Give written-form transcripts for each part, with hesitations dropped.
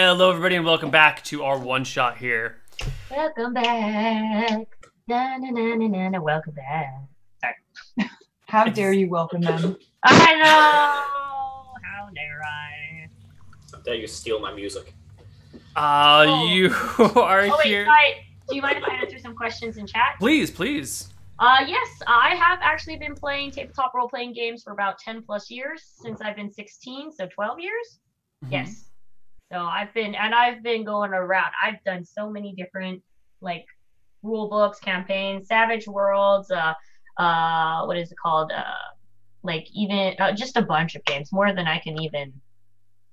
Hello, everybody, and welcome back to our one-shot here. Welcome back. Na, na, na, na, na, na. Welcome back. Sorry. How dare you welcome them? I know. How dare I? How dare you steal my music? You are here. Do you mind if I answer some questions in chat? Please, please. Yes, I have actually been playing tabletop role-playing games for about 10 plus years since I've been 16, so 12 years. Mhm. Yes. So I've been going around. I've done so many different like rule books, campaigns, Savage Worlds, what is it called? Like even just a bunch of games, more than I can even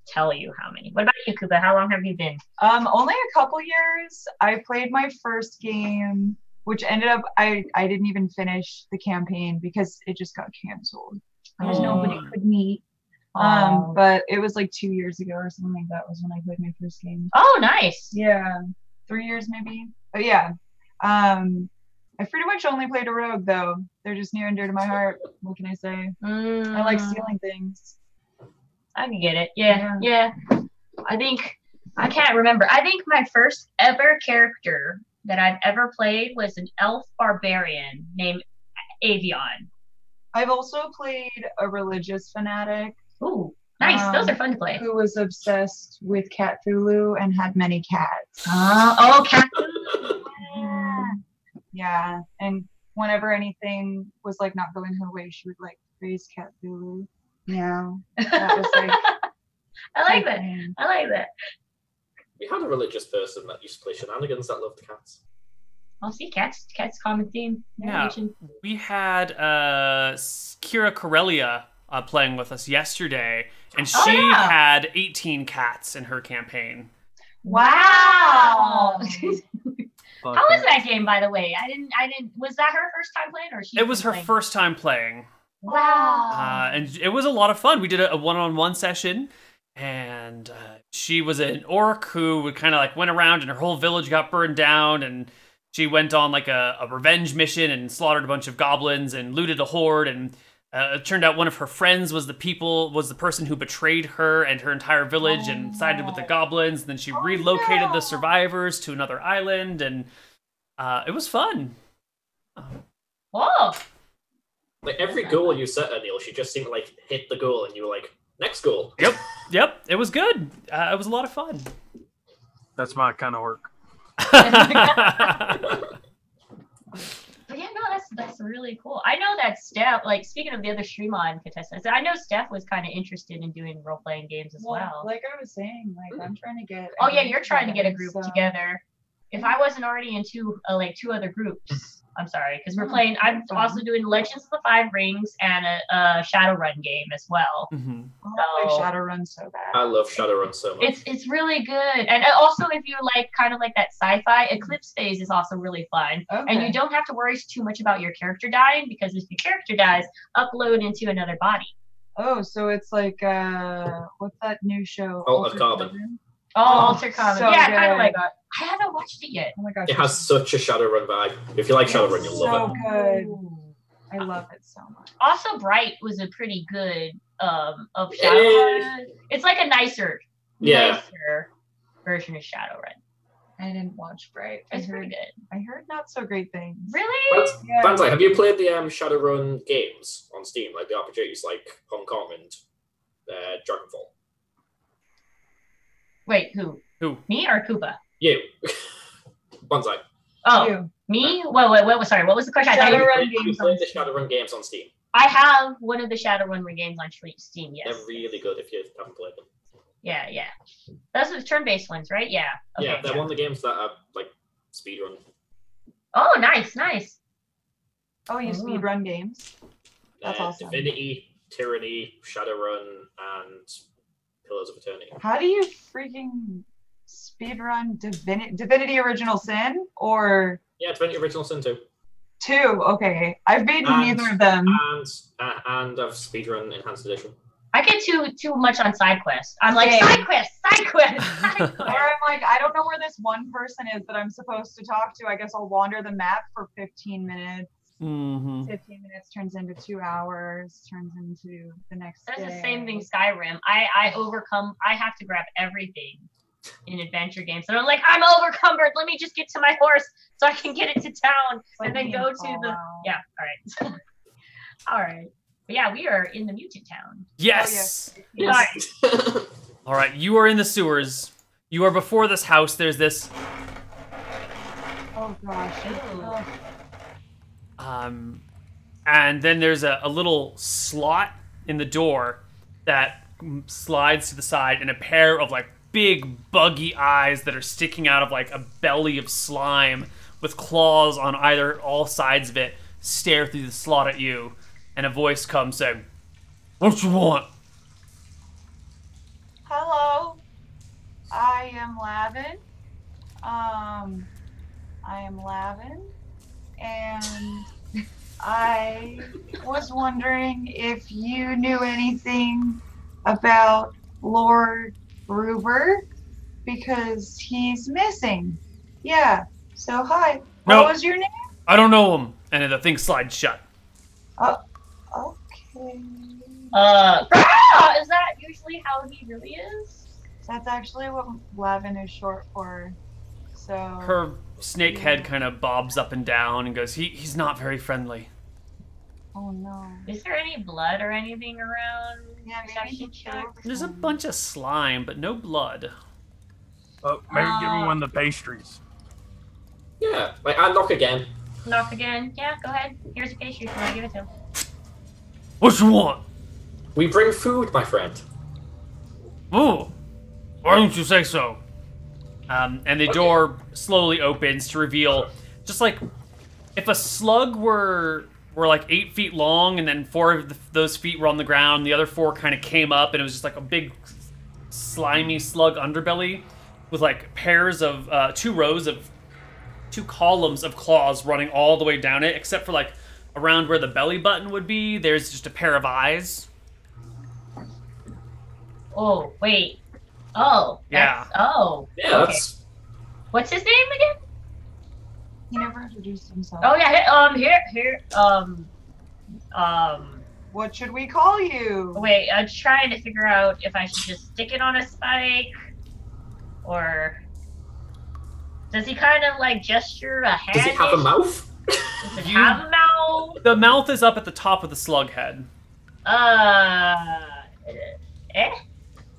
tell you how many. What about you, Kupa? How long have you been? Only a couple years. I played my first game, which ended up I didn't even finish the campaign because it just got canceled. Because nobody could meet. But it was like 2 years ago or something like that was when I played my first game. Oh, nice. Yeah, 3 years maybe. But yeah, I pretty much only played a rogue though. They're just near and dear to my heart. What can I say? I like stealing things. I can get it. Yeah. I can't remember. I think my first ever character that I've ever played was an elf barbarian named Avion. I've also played a religious fanatic. Ooh, nice. Those are fun to play. Who was obsessed with Cthulhu and had many cats. Cthulhu. Yeah, and whenever anything was like not going her way, she would like praise Cthulhu. Yeah, that was like. I like that. I like that. We had a religious person that used to play shenanigans that loved cats. I'll see cats. Cats common theme. Yeah, we had Kira Corellia playing with us yesterday, and she had 18 cats in her campaign. Wow. How was that game, by the way? I didn't. Was that her first time playing, or she? It was her first time playing. Wow. And it was a lot of fun. We did a one-on-one session, and she was an orc who kind of like went around, and her whole village got burned down, and she went on like a revenge mission and slaughtered a bunch of goblins and looted a horde, and it turned out one of her friends was the person who betrayed her and her entire village and sided with the goblins. And then she relocated the survivors to another island, and it was fun. Whoa! Like every goal you set her, Neal, she just seemed to like hit the goal, and you were like, next goal. Yep. It was good. It was a lot of fun. That's my kind of work. But yeah, no, that's really cool. I know that Steph, like speaking of the other stream on contestants, I know Steph was kind of interested in doing role playing games as well. Like I was saying, like I'm trying to get. Oh yeah, you're trying to get a group together. If I wasn't already in two other groups, I'm sorry, because we're playing. I'm also doing Legends of the Five Rings and a Shadowrun game as well. Mm-hmm. I like Shadowrun so bad. I love Shadowrun so much. It's really good, and also if you like kind of like that sci-fi, Eclipse Phase is also really fun, and you don't have to worry too much about your character dying, because if your character dies, upload into another body. Oh, so it's like what's that new show? Altered Carbon. Altered Carbon. So Yeah, good. kind of like that. I haven't watched it yet. Oh my gosh. It has such a Shadowrun vibe. If you like Shadowrun, you'll love it. So good. I love it so much. Also, Bright was a pretty good of Shadowrun. It's like a nicer version of Shadowrun. I didn't watch Bright. It's pretty good. I heard not so great things. Really? Banzai, have you played the Shadowrun games on Steam, like the RPGs, like Hong Kong and Dragonfall? Wait, who? Who? Me or Koopa? You. Banzai. Oh, You. me? Wait, sorry, what was the question? You played the Shadowrun games on Steam. I have one of the Shadowrun games on Steam, yes. They're really good if you haven't played them. Yeah. Those are the turn-based ones, right? Yeah. Okay, Yeah, they're one of the games that are like speedrun. Oh, nice. Oh, you speedrun games? That's awesome. Divinity, Tyranny, Shadowrun, and Pillars of Eternity. How do you freaking speedrun Divinity Original Sin or? Yeah, Divinity Original Sin 2. 2, okay. I've made neither of them. And I've speedrun Enhanced Edition. I get too much on side quests. I'm like, side quest. Or I'm like, I don't know where this one person is that I'm supposed to talk to. I guess I'll wander the map for 15 minutes. Mm-hmm. 15 minutes turns into 2 hours, turns into the next day. That's the same thing Skyrim. I have to grab everything in adventure games. And I'm like, I'm overcumbered. Let me just get to my horse so I can get it to town and then go to the. Yeah. All right. All right. But yeah, we are in the mutant town. Yes. All right. All right. You are in the sewers. You are before this house. There's this. Oh gosh. Ooh. And then there's a little slot in the door that slides to the side, and a pair of like big buggy eyes that are sticking out of like a belly of slime with claws on all sides of it stare through the slot at you, and a voice comes saying, "What you want?" Hello, I am Lavin. I am Lavin, and I was wondering if you knew anything about Lord Gruber, because he's missing. Yeah. So hi. No. What was your name? I don't know him. And the thing slides shut. Okay. Is that usually how he really is? That's actually what Lavin is short for. So. Her snake head kind of bobs up and down and goes, he's not very friendly. Oh no. Is there any blood or anything around? Yeah, maybe he killed. There's a bunch of slime, but no blood. Oh, maybe give him one of the pastries. Yeah, like I knock again. Knock again. Yeah, go ahead. Here's a pastry if you want to give it to him. What you want? We bring food, my friend. Oh, why don't you say so? And the door slowly opens to reveal, just like if a slug were like 8 feet long, and then 4 of those feet were on the ground, the other 4 kind of came up, and it was just like a big slimy slug underbelly with like pairs of 2 columns of claws running all the way down it, except for like around where the belly button would be, there's just a pair of eyes. Oh, wait. Oh. Yeah. Oh. Yeah, okay. that's What's his name again? He never introduced himself. Oh yeah. Here. What should we call you? Wait. I'm trying to figure out if I should just stick it on a spike, or does he kind of like gesture a hand? Does it have a mouth? Does it have a mouth? The mouth is up at the top of the slug head.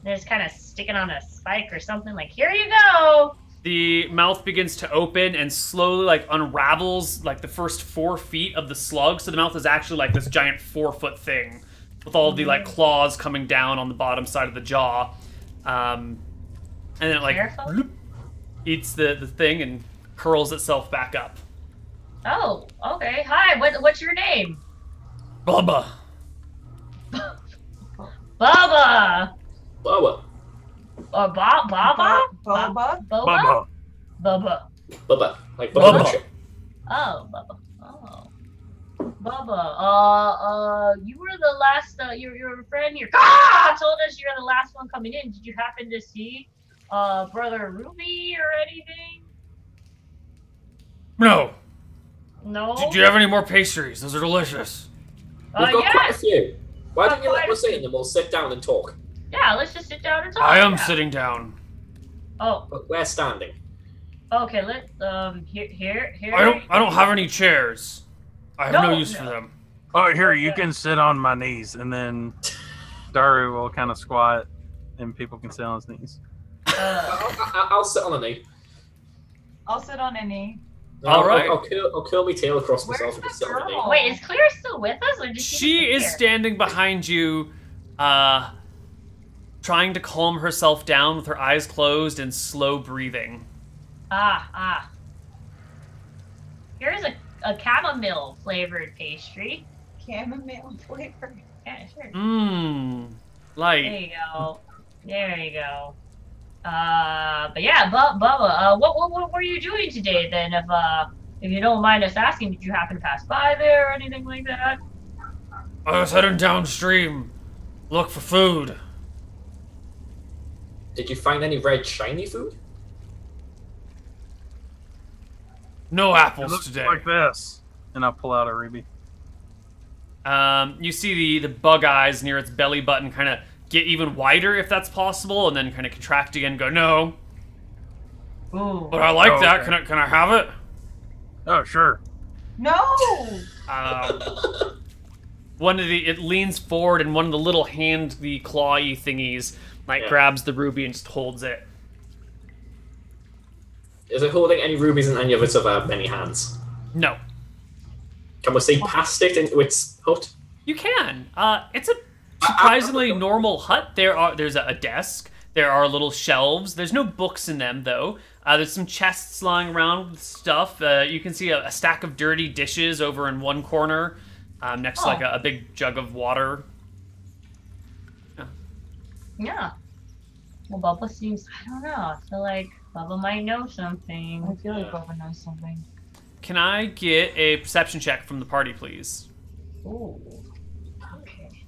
It's kind of sticking on a spike or something. Like, here you go. The mouth begins to open and slowly like unravels like the first 4 feet of the slug. So the mouth is actually like this giant 4-foot thing with all the like claws coming down on the bottom side of the jaw. And then it like bloop, eats the thing and curls itself back up. Oh, okay. Hi. What's your name? Bubba. Bubba. Bubba. Baba? Boba? Boba? Bubba. Bubba. Bubba. Like Bubba. Bubba. Oh, Bubba. Oh. Bubba, you were the last, your friend here told us you're the last one coming in. Did you happen to see, Brother Ruby or anything? No. No? Do you have any more pastries? Those are delicious. We've got quite a Yes. few. Why don't you let Quite a us in and we'll sit down and talk? Yeah, let's just sit down and talk. I am Yeah. sitting down. Oh, But we're standing. okay, here. I don't have any chairs. I have no use for them. Oh, here, you can sit on my knees, and then Daru will kind of squat, and people can sit on his knees. I'll sit on a knee. I'll sit on a knee. All right. I'll curl my tail across Where's myself and the sit on a knee. girl? Wait, is Claire still with us, or did She is disappear? standing behind you, trying to calm herself down with her eyes closed and slow breathing. Here's a chamomile flavored pastry. Chamomile flavor. Yeah, sure. Mmm. There Light. you go. There you go. But yeah, Bubba, what were you doing today then? If you don't mind us asking, did you happen to pass by there or anything like that? I was heading downstream. Look for food. Did you find any red shiny food? No It apples looks today. like this. And I'll pull out a ruby. You see the bug eyes near its belly button kind of get even wider, if that's possible, and then kind of contract again and go, no. Ooh. But I like Oh, that. okay. Can I have it? Oh, sure. No. It leans forward, and one of the little the clawy thingies, grabs the ruby and just holds it. Is it holding any rubies in any of its other many hands? No. Can we see past it into its hut? You can. It's a surprisingly normal hut. There's a desk. There are little shelves. There's no books in them, though. There's some chests lying around with stuff. You can see a stack of dirty dishes over in one corner, next to a big jug of water. Yeah. Well, Bubba seems, I don't know, I feel like Bubba might know something. I feel like Bubba knows something. Can I get a perception check from the party, please? Ooh. Okay.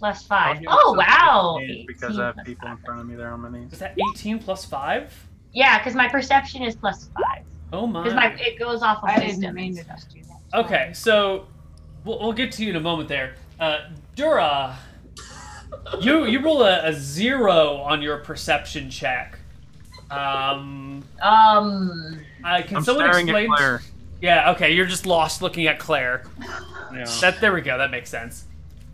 +5. Oh, wow! Because I have people in front of me there on my knees. Is that 18 plus 5? Yeah, because my perception is +5. Oh my. Because it goes off of I wisdom. didn't mean to just do that. Okay, so we'll get to you in a moment there. Dura, you roll a 0 on your perception check. Can I'm someone staring explain? at Claire. Yeah, okay, you're just lost looking at Claire. Yeah. There we go. That makes sense.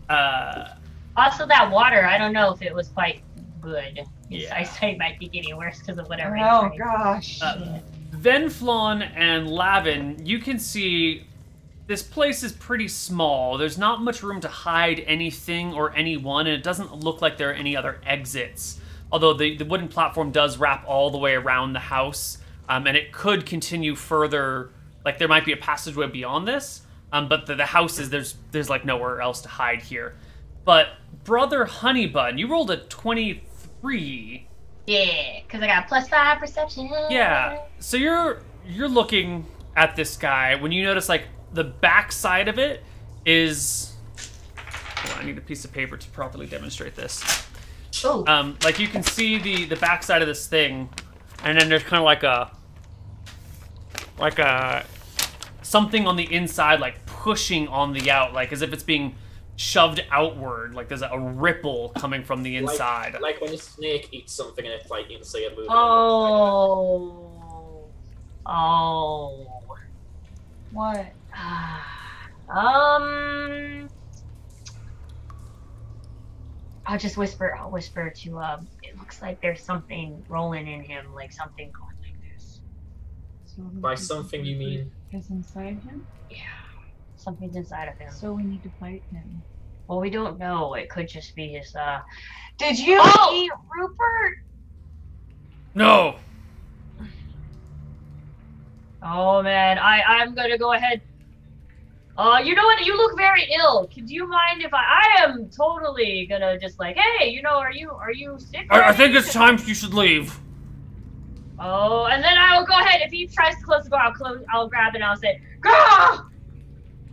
Also, that water, I don't know if it was quite good. His Yeah. eyesight might be getting worse because of whatever. Oh he gosh. Venflon and Lavin, you can see this place is pretty small. There's not much room to hide anything or anyone, and it doesn't look like there are any other exits. Although the wooden platform does wrap all the way around the house, and it could continue further. Like, there might be a passageway beyond this, but the house is, there's like nowhere else to hide here. But Brother Honeybun, you rolled a 23. Yeah, because I got +5 perception. Yeah, so you're looking at this guy when you notice like the back side of it is. Hold on, I need a piece of paper to properly demonstrate this. Oh. Like you can see the back side of this thing, and then there's kind of like a something on the inside, like pushing on the out, like as if it's being shoved outward. Like there's a ripple coming from the inside. Like when a snake eats something and it's like you can see it moving. Oh. Oh. What? I'll just whisper. I'll whisper to it looks like there's something rolling in him, like something going like this. So By something you mean? is inside him? Yeah, something's inside of him. So we need to fight him. Well, we don't know. It could just be his. Did you Oh! eat Rupert? No. Oh man, I'm gonna go ahead. You know what? You look very ill. Could you mind if I am totally gonna just like, hey, you know, are you sick? I think it's time you should leave. Oh, and then I will go ahead. If he tries to close the door, I'll grab it and I'll say, Gah!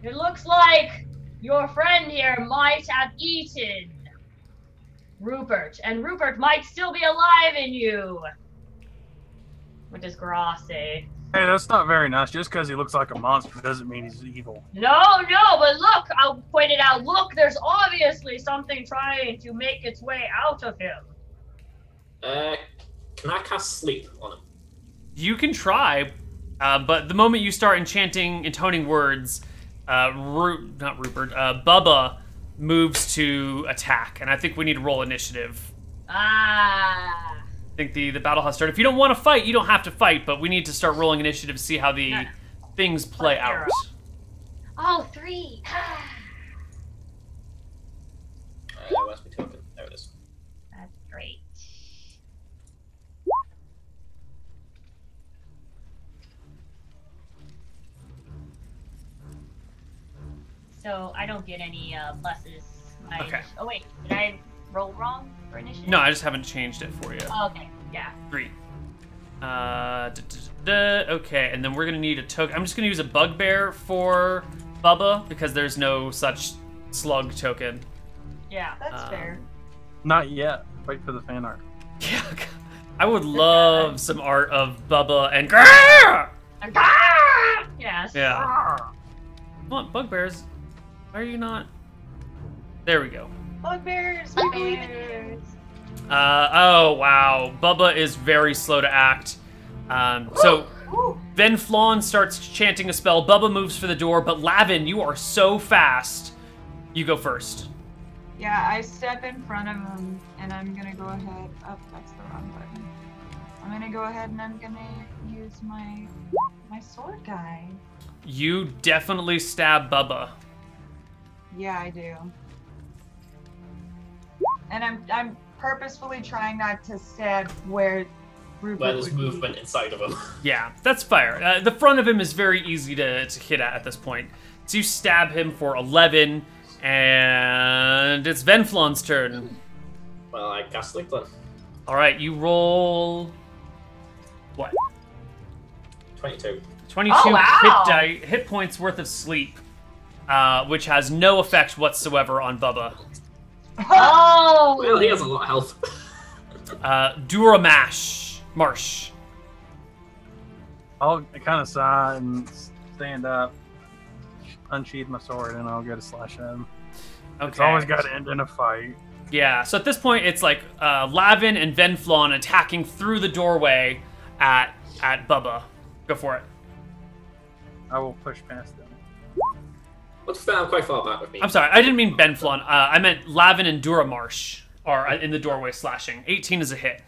It looks like your friend here might have eaten Rupert, and Rupert might still be alive in you. What does Gra say? Hey, that's not very nice. Just because he looks like a monster doesn't mean he's evil. No, but look, I'll point it out. Look, there's obviously something trying to make its way out of him. Can I cast sleep on him? You can try, but the moment you start intoning words, Bubba moves to attack, and I think we need to roll initiative. Ah. I think the battle has started. If you don't want to fight, you don't have to fight, but we need to start rolling initiative to see how the things play out. Oh, 3. Where's my token? There it is. That's great. So I don't get any pluses. Okay. Oh wait, did I roll wrong for initiative? No, I just haven't changed it for you. Oh, okay, yeah. 3. Okay, and then we're gonna need a token. I'm just gonna use a bugbear for Bubba because there's no such slug token. Yeah. That's fair. Not yet. Wait for the fan art. Yeah, I would love some art of Bubba and Grrr! Yes. Yeah. Come on, bugbears. Why are you not? There we go. Bugbears, we believe in you. Oh, wow. Bubba is very slow to act. So Ben Flawn starts chanting a spell. Bubba moves for the door, but Lavin, you are so fast. You go first. Yeah, I step in front of him, and I'm gonna go ahead. Oh, that's the wrong button. I'm gonna go ahead and I'm gonna use my sword guy. You definitely stab Bubba. Yeah, I do. And I'm purposefully trying not to stab where Rupert Where there's would be. movement inside of him. Yeah, that's fire. The front of him is very easy to hit at this point. So you stab him for 11, and it's Venflon's turn. Well, I cast Sleep then. All right, you roll... What? 22. 22 Oh, wow. hit points worth of sleep, which has no effect whatsoever on Bubba. Oh! Well, he has a lot of health. Duramash. Marsh. I'll kind of sigh and stand up, unsheath my sword, and I'll go to slash at him. Okay. It's always got to end in a fight. Yeah, so at this point, it's like Lavin and Venflon attacking through the doorway at Bubba. Go for it. I will push past them. What's fair? I'm quite far back with me. I'm sorry, I didn't mean Benflon. I meant Lavin and Duramarsh are in the doorway slashing. 18 is a hit.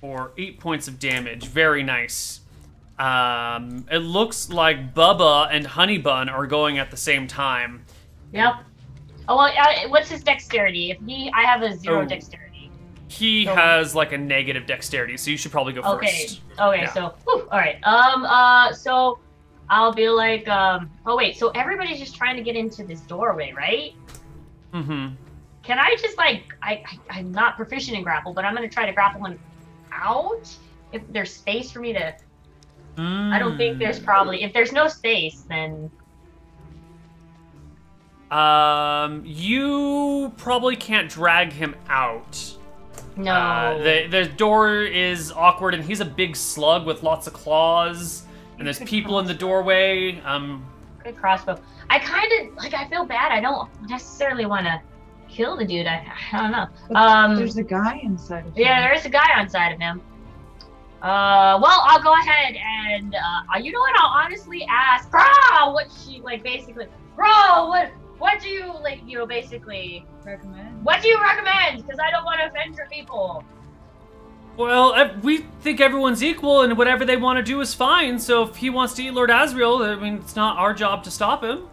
For 8 points of damage. Very nice. It looks like Bubba and Honeybun are going at the same time. Yep. Oh, well, what's his dexterity? I have a 0 dexterity. He has like a negative dexterity, so you should probably go first. Okay, Yeah. so, whew, all right. So I'll be like, oh wait, so everybody's just trying to get into this doorway, right? Mm-hmm. Can I just like, I'm not proficient in grapple, but I'm gonna try to grapple him out? If there's space for me to, I don't think there's probably, if there's no space, then. You probably can't drag him out. No. The door is awkward, and he's a big slug with lots of claws, and there's people in the doorway. Good crossbow. I kind of, like, I feel bad. I don't necessarily want to kill the dude. I don't know. There's a guy inside of him. Yeah, there is a guy inside of him. Well, I'll go ahead and, you know what? I'll honestly ask Krob what she, like, basically, Krob, what do you, like, you know, basically recommend? What do you recommend? Because I don't want to offend your people. Well, we think everyone's equal, and whatever they want to do is fine. So if he wants to eat Lord Asriel, I mean, it's not our job to stop him.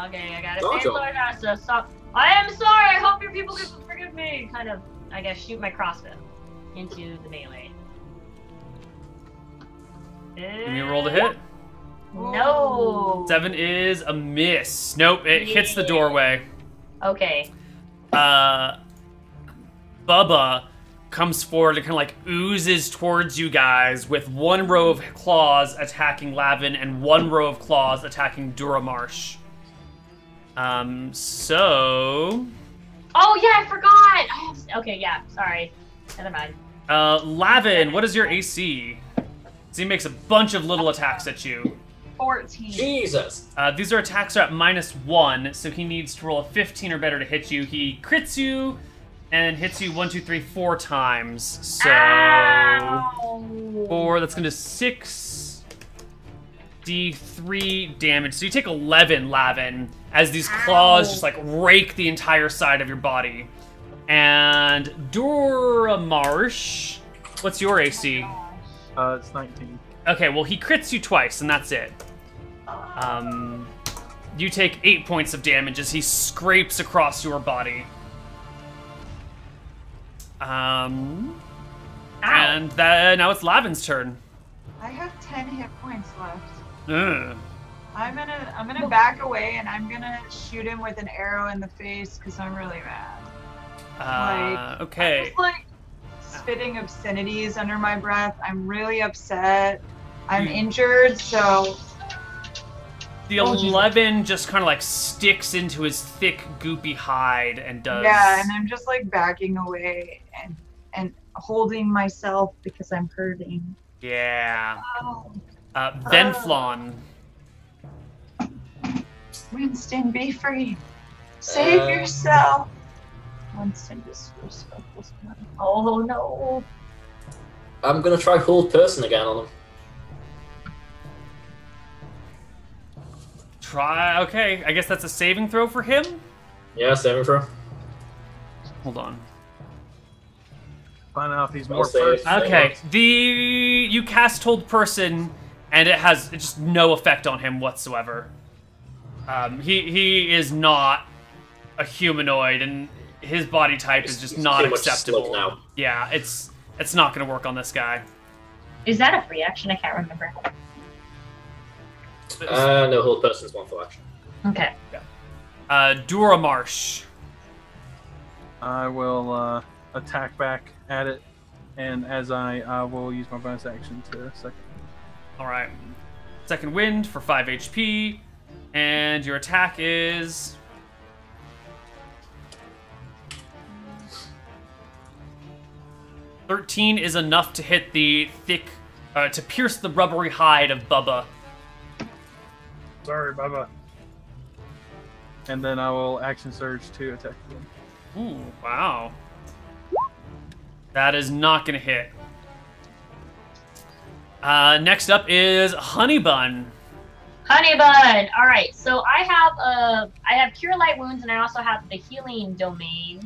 Okay, I gotta say Lord Asriel. So, I am sorry. I hope your people can forgive me. Kind of, I guess, shoot my crossbow into the melee. Can you roll the hit? No. 7 is a miss. Nope, it hits the doorway. Okay. Bubba comes forward and kind of like oozes towards you guys with one row of claws attacking Lavin and one row of claws attacking Duramarsh. So... Oh, yeah, I forgot! Okay, yeah, sorry. Never mind. Lavin, what is your AC? So he makes a bunch of little attacks at you. 14. Jesus! These are attacks are at -1, so he needs to roll a 15 or better to hit you. He crits you and hits you 1, 2, 3, 4 times. So... Ow. 4, that's going to 6d3 damage. So you take 11, Lavin, as these claws just like rake the entire side of your body. And Duramarsh, what's your AC? It's 19. Okay, well he crits you twice, and that's it. You take 8 points of damage as he scrapes across your body. And now it's Lavin's turn. I have 10 hit points left. Ugh. I'm gonna back away and I'm gonna shoot him with an arrow in the face because I'm really mad. Okay. I'm just like spitting obscenities under my breath. I'm really upset. I'm injured, so. The 11 just kind of like sticks into his thick, goopy hide and does. Yeah, and I'm just like backing away and holding myself because I'm hurting. Yeah. Oh. Venflon. Winston, be free. Save yourself. Let's send this respectful spell. Oh no. I'm gonna try hold person again on him. Try. Okay, I guess that's a saving throw for him. Yeah, saving throw. Hold on. Find out if he's I'll more say first. it. Okay, you cast hold person, and it has just no effect on him whatsoever. He is not a humanoid, and his body type is just He's not too much acceptable. slug now. Yeah, it's not going to work on this guy. Is that a free action? I can't remember. No, hold person's one full action. Okay. Dura Marsh. I will attack back at it, and as I will use my bonus action to second. All right. Second wind for 5 HP, and your attack is 13 is enough to hit the thick, to pierce the rubbery hide of Bubba. Sorry, Bubba. And then I will action surge to attack him. Ooh, wow. That is not going to hit. Next up is Honeybun. Honeybun. All right. So I have Cure Light Wounds, and I also have the Healing Domain.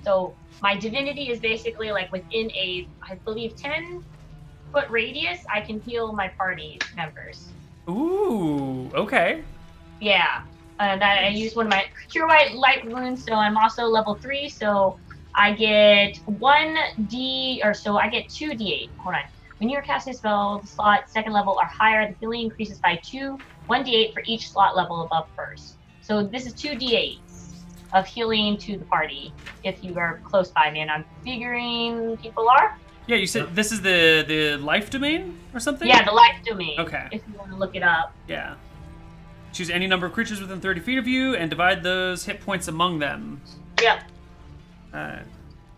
So my divinity is basically like within a, I believe, 10-foot radius. I can heal my party members. Ooh, okay. Yeah. And I use one of my Cure Light Wounds, so I'm also level 3. So I get 2d8. Hold on. When you're casting a spell, the slot second level or higher, the healing increases by 1d8 for each slot level above first. So this is 2d8s of healing to the party if you are close by me, and I'm figuring people are. Yeah, you said this is the life domain or something? Yeah, the life domain. Okay. If you want to look it up. Yeah. Choose any number of creatures within 30 feet of you and divide those hit points among them. Yep.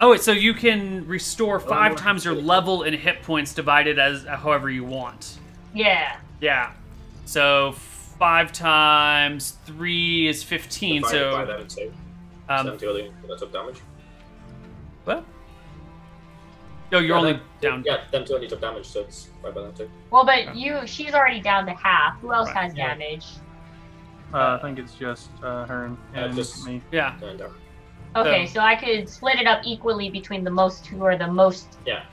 Oh, wait, so you can restore 5 times your level in hit points divided as however you want. Yeah. Yeah. So 5 times 3 is 15. Divided by So them too. 70 that took damage. what? Oh, you're only down. Yeah, them two only took damage, so it's by them too. Well, but she's already down to half. Who else Right. has damage? I think it's just her and just- me. Yeah. And, Okay, so I could split it up equally between the most who are the most yeah.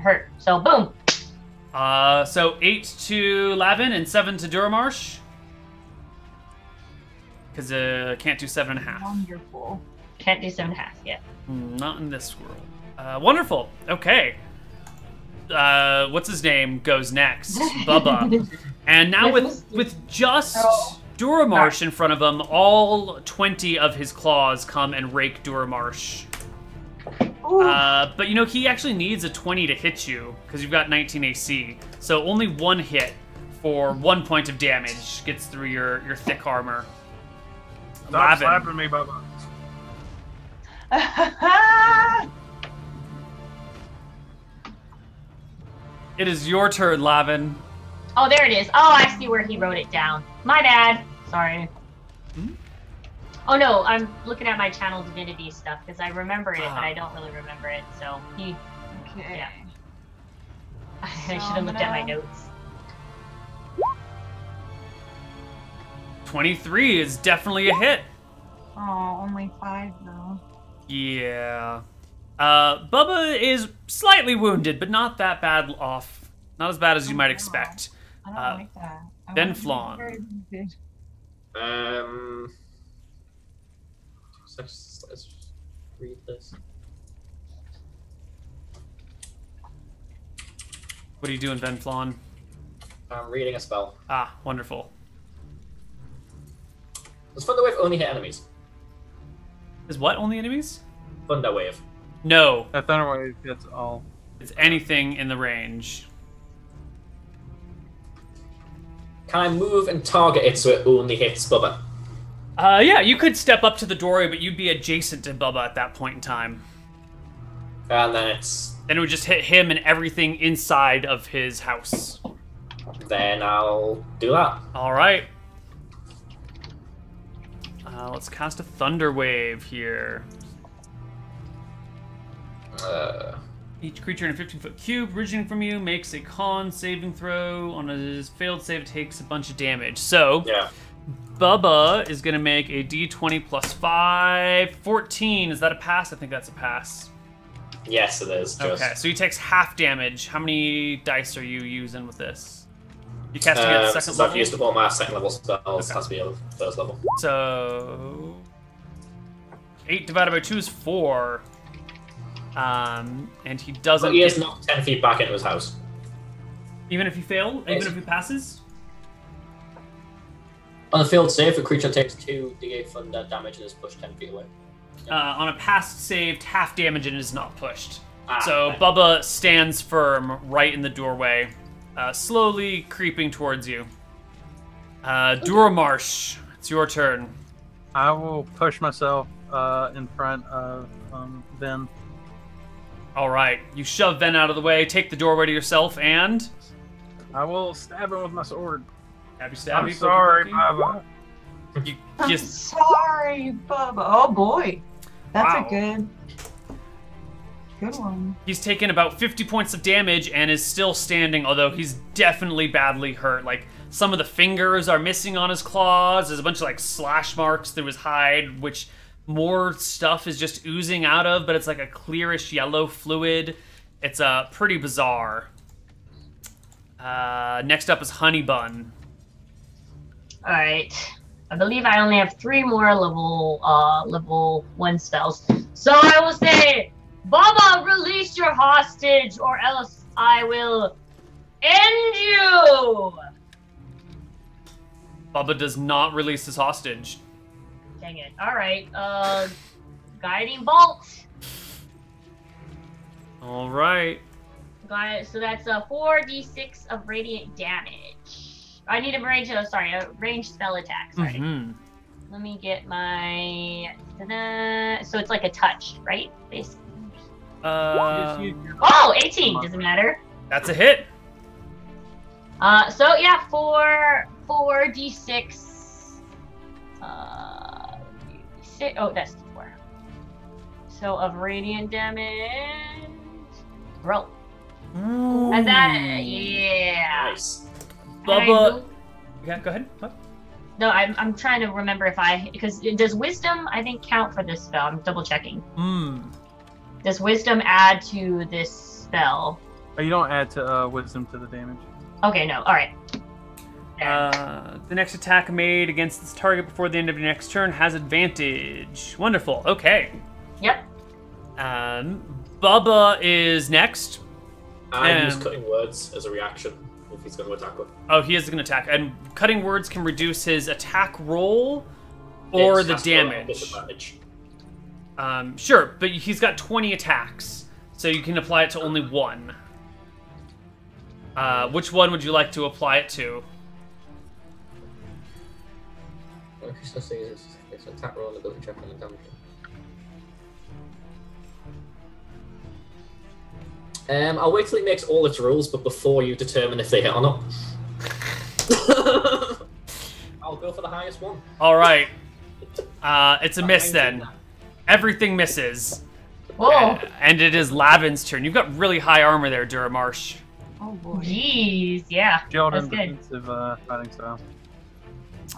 hurt. So boom. So 8 to Lavin and 7 to Duramarsh. Because can't do 7.5. Wonderful. Can't do 7.5 yet. Not in this world. Wonderful. Okay. What's his name goes next? Bubba. And now with just Duramarsh in front of him, all 20 of his claws come and rake Duramarsh. But he actually needs a 20 to hit you because you've got 19 AC. So only one hit for 1 point of damage gets through your thick armor. Stop slapping me, Bubba. It is your turn, Lavin. Oh, there it is. Oh, I see where he wrote it down. My bad. Sorry. Oh no, I'm looking at my channel divinity stuff because I remember it, but I don't really remember it. So Okay. Yeah. I should have looked at my notes. 23 is definitely a hit. Oh, only 5 though. Yeah. Bubba is slightly wounded, but not that bad off. Not as bad as you might expect. I don't like that. Ben Flan. Let's read this. What are you doing, Ben Flan? I'm reading a spell. Ah, wonderful. Does Thunder Wave only hit enemies? Is what only enemies? Thunder Wave. No, That Thunder Wave hits all. it's anything in the range. Can I move and target it so it only hits Bubba? Yeah, you could step up to the doorway, but you'd be adjacent to Bubba at that point in time. And then it's... Then it would just hit him and everything inside of his house. Then I'll do that. All right. Let's cast a Thunder Wave here. Each creature in a 15-foot cube originating from you makes a con saving throw. On a failed save, it takes a bunch of damage. So, Yeah. Bubba is going to make a d20 plus 5. 14. Is that a pass? I think that's a pass. Yes, it is. Just. Okay, so he takes half damage. How many dice are you using with this? You casting it at second Since level? I've used all my second level spells, Okay. it has to be at first level. So 8 divided by 2 is 4. And he doesn't. But he is knocked 10 feet back into his house. Even if he fails, even if he passes. On a field save, the creature takes 2d8 thunder damage and is pushed 10 feet away. On a past saved, half damage and is not pushed. Ah, So okay. Bubba stands firm right in the doorway, slowly creeping towards you. Duramarsh, it's your turn. I will push myself in front of Ben. All right, you shove Ven out of the way, take the doorway to yourself, and I will stab him with my sword. stabby stabby. I'm sorry, Baba. You I'm just sorry, Bubba. Oh boy, that's Wow. a good one. he's taken about 50 points of damage and is still standing, although he's definitely badly hurt. Like some of the fingers are missing on his claws. There's a bunch of like slash marks through his hide, which more stuff is just oozing out of, but it's like a clearish yellow fluid. It's pretty bizarre. Next up is Honeybun. All right. I believe I only have 3 more level 1 spells. So I will say, Baba, release your hostage, or else I will end you. Bubba does not release his hostage. Dang it. All right. Guiding bolt. All right. Got it. So that's a 4d6 of radiant damage. I need a range. A ranged spell attack. Sorry. Mhm. Let me get my. Ta-da. So it's like a touch, right? Basically. Just use your- Oh, 18. Doesn't matter. That's a hit. So yeah, 4d6. D6. Oh, that's 4. So of radiant damage. Roll. And that, yeah. Nice. Bubba. Yeah, go ahead. What? No, I'm trying to remember because does wisdom I think count for this spell? I'm double checking. Does wisdom add to this spell? Oh, you don't add to wisdom to the damage. Okay, no. All right. The next attack made against this target before the end of your next turn has advantage. Wonderful. Okay. Yep. Bubba is next. I use cutting words as a reaction if he's going to attack with. Oh, he is going to attack. And cutting words can reduce his attack roll or the damage. Disadvantage. Sure, but he's got 20 attacks, so you can apply it to only one. Which one would you like to apply it to? It's an attack roll and ability check on the damage. I'll wait till he makes all its rolls, but before you determine if they hit or not. I'll go for the highest one. All right. It's a miss then. Everything misses. Whoa. And it is Lavin's turn. You've got really high armor there, Duramarsh. Oh boy. Jeez. Yeah. Shield That's and good. defensive fighting style.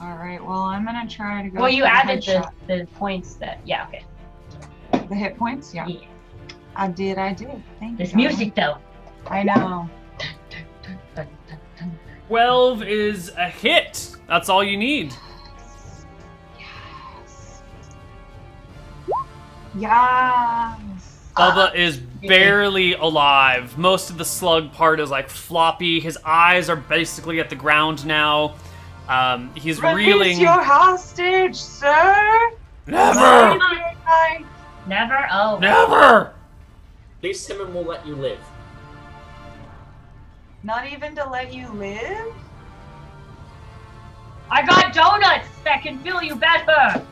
All right. Well, I'm gonna try to go. Well, you for added headshot. the points that. Yeah. Okay. The hit points. Yeah. Yeah. I did. Thank you. This Donna. music though. I know. 12 is a hit. That's all you need. Yes. Bubba is barely alive. Most of the slug part is like floppy. His eyes are basically at the ground now. He's Release reeling. your hostage, sir. Never! Never. Oh. Never! Release him and we'll let you live. Not even to let you live. I got donuts that can fill you better.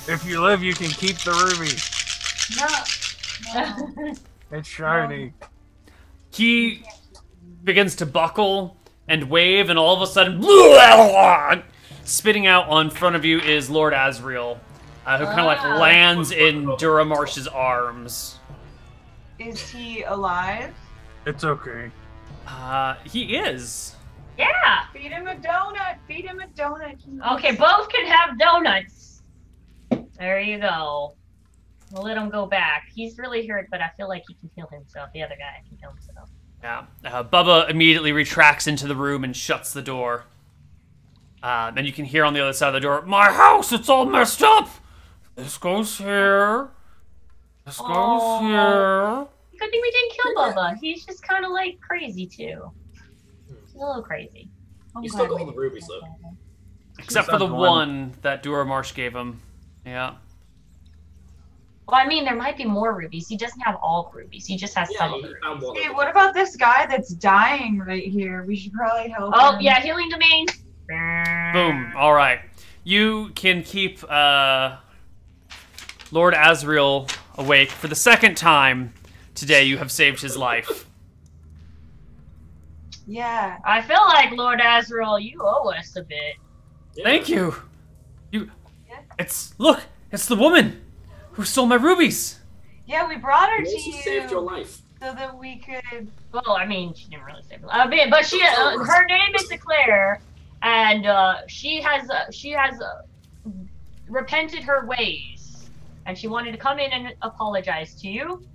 If you live, you can keep the ruby. No. It's shiny. He begins to buckle and wave, and all of a sudden, spitting out on front of you is Lord Asriel, who kind of like lands in Duramarsh's arms. Is he alive? It's okay. He is. Yeah. Feed him a donut. Feed him a donut. Okay, both can have donuts. There you go. We'll let him go back. He's really hurt, but I feel like he can heal himself. The other guy can heal himself. Yeah. Bubba immediately retracts into the room and shuts the door. And you can hear on the other side of the door, "My house, it's all messed up. This goes here. This goes here." Good thing we didn't kill Bubba. He's just kind of like crazy too. He's a little crazy. You still got all the rubies though. Except for the one that Dura Marsh gave him. Yeah. Well, I mean, there might be more rubies. He doesn't have all rubies. He just has some of the rubies. Hey, what about this guy that's dying right here? We should probably help him. Oh, yeah, healing domain. Boom. All right. You can keep Lord Asriel awake for the second time today. You have saved his life. Yeah. I feel like, Lord Asriel, you owe us a bit. Yeah. Thank you. Look, it's the woman who stole my rubies. Yeah, we brought her He to also you saved your life. so that we could. Well, I mean, she didn't really save a bit, but she, her name is Claire, and she has repented her ways, and she wanted to come in and apologize to you.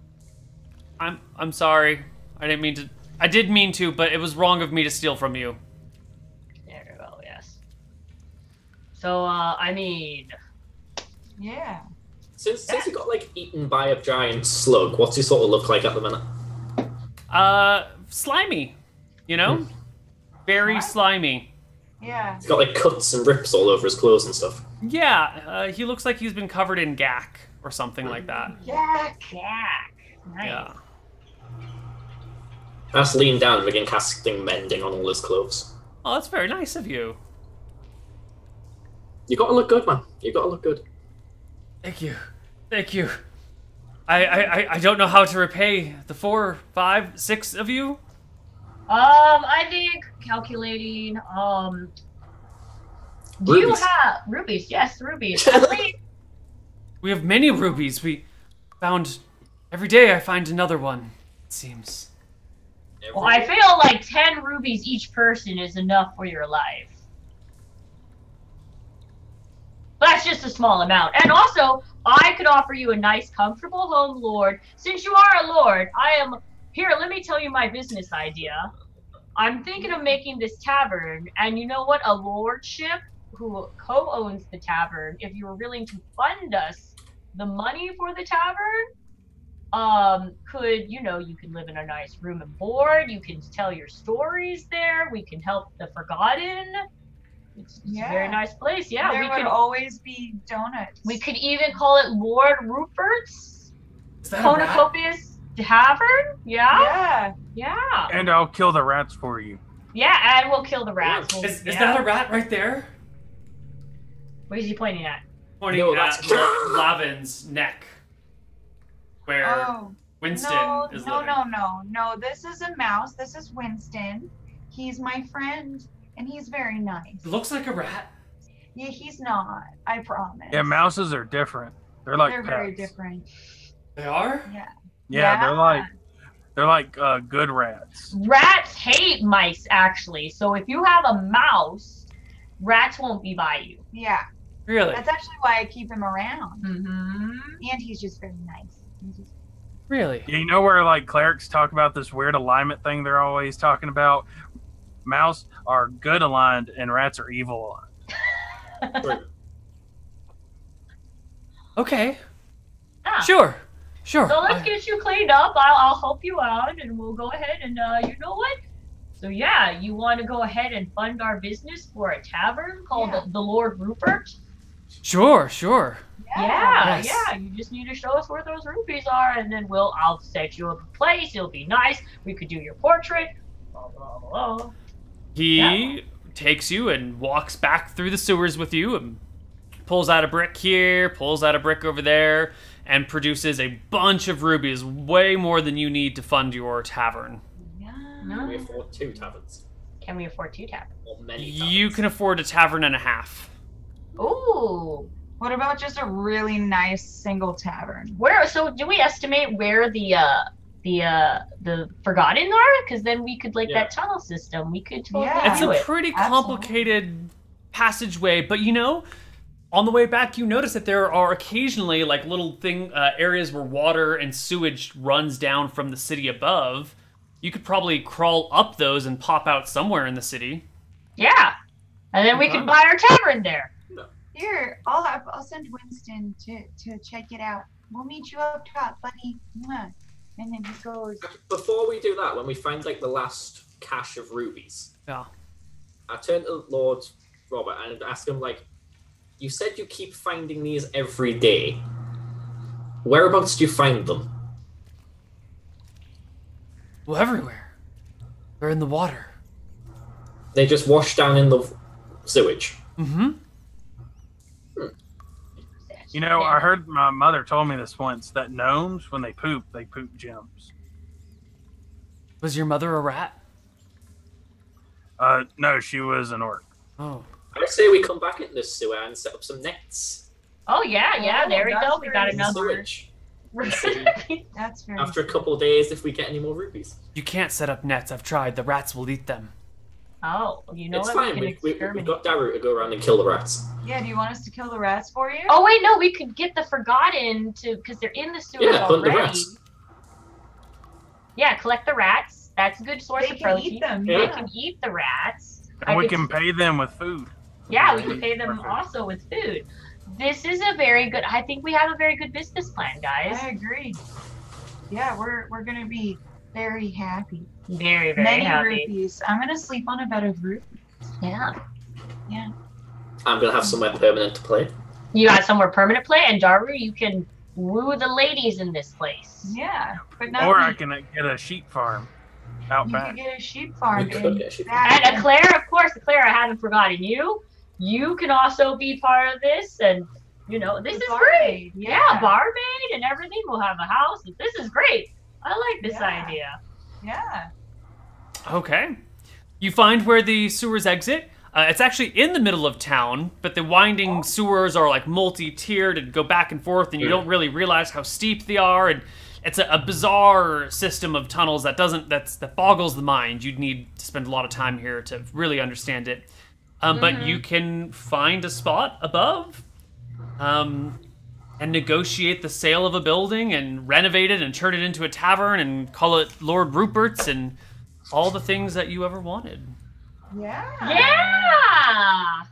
I'm sorry. I didn't mean to. I did mean to, but it was wrong of me to steal from you. There you go. Yes. So, I mean, Yeah. Since he got like eaten by a giant slug, what's he sort of look like at the minute? Slimy. You know? Very slimy. Yeah. He's got like cuts and rips all over his clothes and stuff. Yeah, he looks like he's been covered in gack or something like that. Yeah. nice. Yeah. I just lean down and begin casting mending on all his clothes. Oh, that's very nice of you. You gotta look good, man. You gotta look good. Thank you. Thank you. I don't know how to repay the 4, 5, 6 of you. I think calculating. Do you Rubies. have rubies? Yes, rubies. We have many rubies. We found every day I find another one, it seems. Well, I feel like 10 rubies each person is enough for your life. That's just a small amount. And also, I could offer you a nice, comfortable home, Lord. Since you are a Lord, I am... Here, let me tell you my business idea. I'm thinking of making this tavern, and you know what? A lordship who co-owns the tavern, if you were willing to fund us the money for the tavern, you could live in a nice room and board, you can tell your stories there, we can help the Forgotten. It's a very nice place, yeah. There would always be donuts. We could even call it Lord Rupert's Is that a rat? Cornucopias Tavern? Yeah? Yeah. Yeah. And I'll kill the rats for you. Yeah, and we'll kill the rats. We'll- Is yeah. that a rat right there? What is he pointing at? Pointing No, at that's- Lavin's neck. Where Oh. Winston No, is no, living. no. This is a mouse. This is Winston. He's my friend, and he's very nice. It looks like a rat. Yeah, he's not. I promise. Yeah, mouses are different. They're like They're pets. very different. They are? Yeah. Yeah, they're like good rats. Rats hate mice, actually. So if you have a mouse, rats won't be by you. Yeah. Really? That's actually why I keep him around. Mm-hmm. And he's just very nice. Really? You know where like clerics talk about this weird alignment thing they're always talking about? Mouse are good aligned and rats are evil aligned. Okay. Ah. Sure. Sure. So let's get you cleaned up. I'll help you out, and we'll go ahead and you know what? So yeah, you want to go ahead and fund our business for a tavern called the Lord Rupert? Sure. Yeah, Yes. yeah. You just need to show us where those rupees are, and then I'll set you up a place. It'll be nice. We could do your portrait. Blah blah blah. He takes you and walks back through the sewers with you and pulls out a brick here, pulls out a brick over there, and produces a bunch of rubies, way more than you need to fund your tavern. Can we afford 2 taverns? Can we afford 2 taverns? Or many taverns? You can afford a tavern and a half. Ooh. What about just a really nice single tavern? So do we estimate where the the Forgotten are? Because then we could Yeah. that tunnel system. We could totally Yeah. It's do a it. pretty Absolutely. complicated passageway, but on the way back, you notice that there are occasionally like little areas where water and sewage runs down from the city above. You could probably crawl up those and pop out somewhere in the city. Yeah, and then we Okay. could buy our tavern there. Here, I'll send Winston to check it out. We'll meet you up top, buddy. Mwah. And then he goes. Before we do that, when we find like the last cache of rubies, Yeah. I turn to Lord Robert and ask him like, you said you keep finding these every day. Whereabouts do you find them? Well, everywhere. They're in the water. They just wash down in the sewage. Mm-hmm. You know, I heard my mother told me this once that gnomes, when they poop gems. Was your mother a rat? No, she was an orc. Oh. I say we come back into this sewer and set up some nets. Oh yeah, Oh, there we that's go. We got very in the another. sewage. That's very. After a couple of days, if we get any more rubies. You can't set up nets. I've tried. The rats will eat them. Oh, you know It's what? fine. We can We've experiment. got Daru to go around and kill the rats. Yeah, do you want us to kill the rats for you? Oh wait, no, we could get the Forgotten because they're in the sewers Yeah, hunt the already. rats. Yeah, collect the rats. That's a good source They of can protein. eat them. They Yeah. can eat the rats. And we can pay them with food. Yeah, we can pay them Perfect. also with food. This is a very good. I think we have a very good business plan, guys. I agree. Yeah, we're gonna be very happy. Very, very Many happy. rupees. I'm gonna sleep on a bed of rupees. Yeah. I'm gonna have somewhere permanent to play. You got somewhere permanent play, and Daru, you can woo the ladies in this place. Yeah, but not Or me. I can get a sheep farm out You back. could get a sheep farm. We could and get a sheep that- And Eclair, of course, Eclair, I haven't forgotten you. You can also be part of this, and this is great. barmaid, Yeah, barmaid and everything. We'll have a house. This is great. I like this Yeah. idea. Yeah. Okay. You find where the sewers exit. It's actually in the middle of town, but the winding sewers are like multi-tiered and go back and forth, and you don't really realize how steep they are. And it's a bizarre system of tunnels that boggles the mind. You'd need to spend a lot of time here to really understand it. But you can find a spot above, and negotiate the sale of a building and renovate it and turn it into a tavern and call it Lord Rupert's and all the things that you ever wanted. Yeah. Yeah.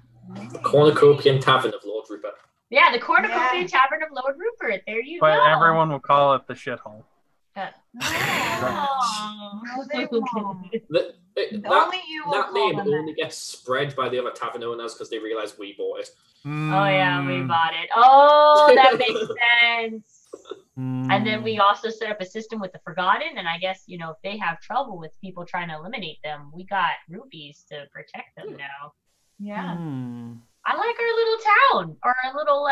The Cornucopian Tavern of Lord Rupert. Yeah, the Cornucopian Yeah. Tavern of Lord Rupert. There you But go. everyone will call it the shithole. Oh. No, they won't. That Only you will call name them only gets spread by the other tavern owners because they realize we bought it. Oh yeah, we bought it. Oh, that makes sense. And then we also set up a system with the Forgotten, and I guess, if they have trouble with people trying to eliminate them, we got rupees to protect them now. Yeah. I like our little town, or our little,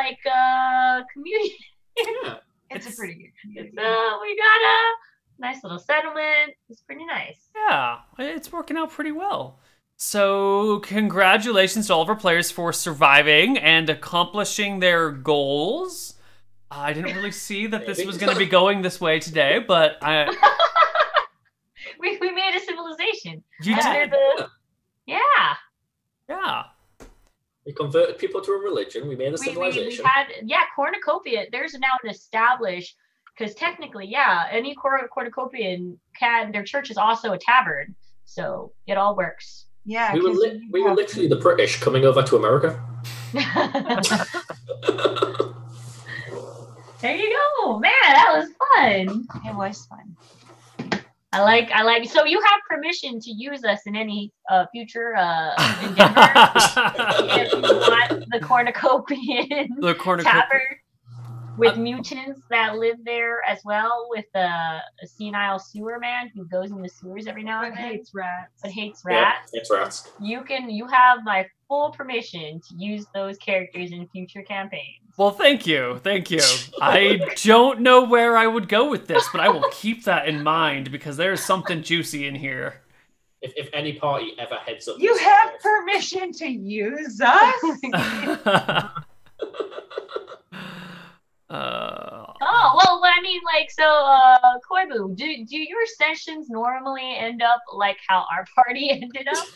community. Yeah. It's a pretty good community. We got a nice little settlement. It's pretty nice. Yeah, it's working out pretty well. So, congratulations to all of our players for surviving and accomplishing their goals. I didn't really see that this was going to be going this way today, but We made a civilization. you Under did. Yeah. Yeah. We converted people to a religion. We made a We civilization. had, cornucopia. There's now an established, because technically, any cornucopian their church is also a tavern. So it all works. Yeah. we were 'cause you we were have- literally the British coming over to America. There you go, man. That was fun. It was fun. I like. So you have permission to use us in any future endeavor if you want the cornucopian The cornucopia. tavern with mutants that live there as well, with a senile sewer man who goes in the sewers every now and But then, hates rats. but hates Yeah, rats. it's rats. You have my full permission to use those characters in future campaigns. Well, thank you. Thank you. I don't know where I would go with this, but I will keep that in mind because there's something juicy in here. If any party ever heads up, You this have path, permission to use us? Oh, well, I mean, Koibu, do your sessions normally end up like how our party ended up?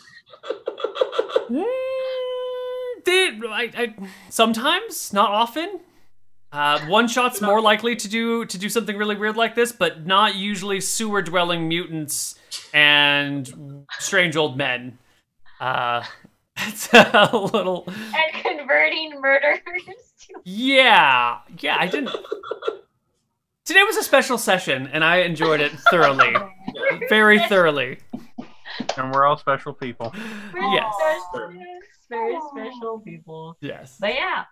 Sometimes, not often. One shot's more likely to do something really weird like this, but not usually sewer dwelling mutants and strange old men. It's a little. And converting murderers to. Yeah, I didn't. Today was a special session, and I enjoyed it thoroughly, very thoroughly. And we're all special people. Yes. Very special people. Yes. But yeah,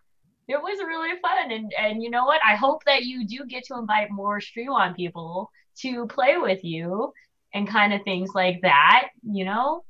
it was really fun. And you know what? I hope that you do get to invite more Stream On people to play with you and kind of things like that, you know?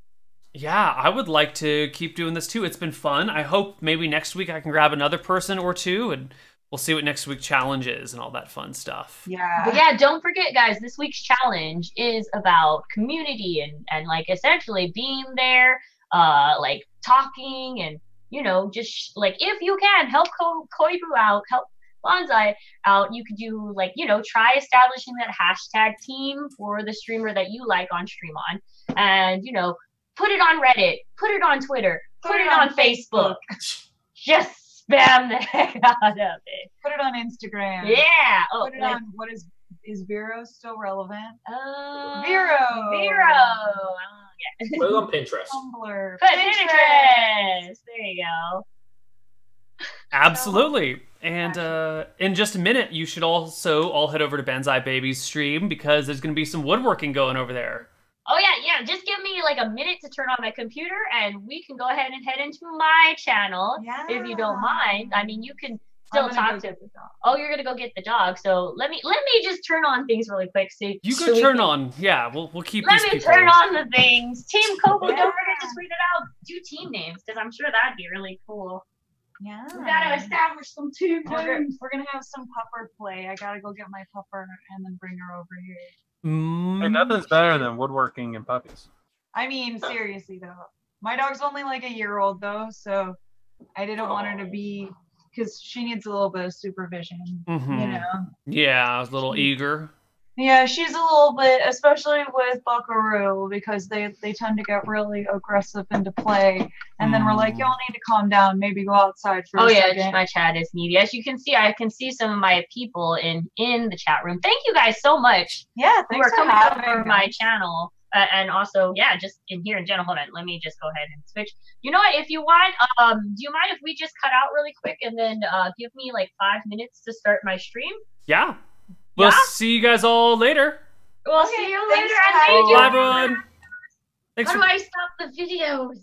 Yeah, I would like to keep doing this too. It's been fun. I hope maybe next week I can grab another person or two and we'll see what next week's challenge is and all that fun stuff. Yeah. But yeah, don't forget, guys, this week's challenge is about community and like essentially being there, like talking and, you know, just like if you can help Koibu out, help Banzai out, you could do like, you know, try establishing that hashtag team for the streamer that you like on Stream On, and, you know, put it on Reddit, put it on Twitter, put it on Facebook. Just spam the heck out of it. Put it on Instagram. Yeah. Put it on, what is Vero still relevant? Vero. Yeah. Put it on Pinterest. Tumblr. Pinterest. There you go. Absolutely. And in just a minute, you should also all head over to BanzaiBaby's stream because there's going to be some woodworking going over there. Oh yeah. Just give me like a minute to turn on my computer, and we can go ahead and head into my channel if you don't mind. I mean, you can still talk to. Oh, you're gonna go get the dog. So let me just turn on things really quick. So you could turn on. Yeah, we'll keep. Let these me people. turn on the things. Team Koibu, don't forget to tweet it out. Do team names because I'm sure that'd be really cool. Yeah. We gotta establish some team names. We're gonna have some pupper play. I gotta go get my pupper and then bring her over here. Hey, nothing's better than woodworking and puppies. I mean, seriously though, my dog's only like a year old though, so I didn't want her to be, because she needs a little bit of supervision, you know. Yeah, I was a little eager. Yeah, she's a little bit, especially with Buckaroo, because they tend to get really aggressive into play, and then we're like, y'all need to calm down, maybe go outside for a second. My chat is needy. As you can see, I can see some of my people in the chat room. Thank you guys so much. Yeah, who thanks are for coming having over us. my channel. And also, yeah, just in here in general. Hold on, let me just go ahead and switch. You know what? If you want, do you mind if we just cut out really quick and then give me like 5 minutes to start my stream? Yeah. We'll see you guys all later. We'll see you later. Thanks, Bye, everyone. Thanks How for do I stop the videos?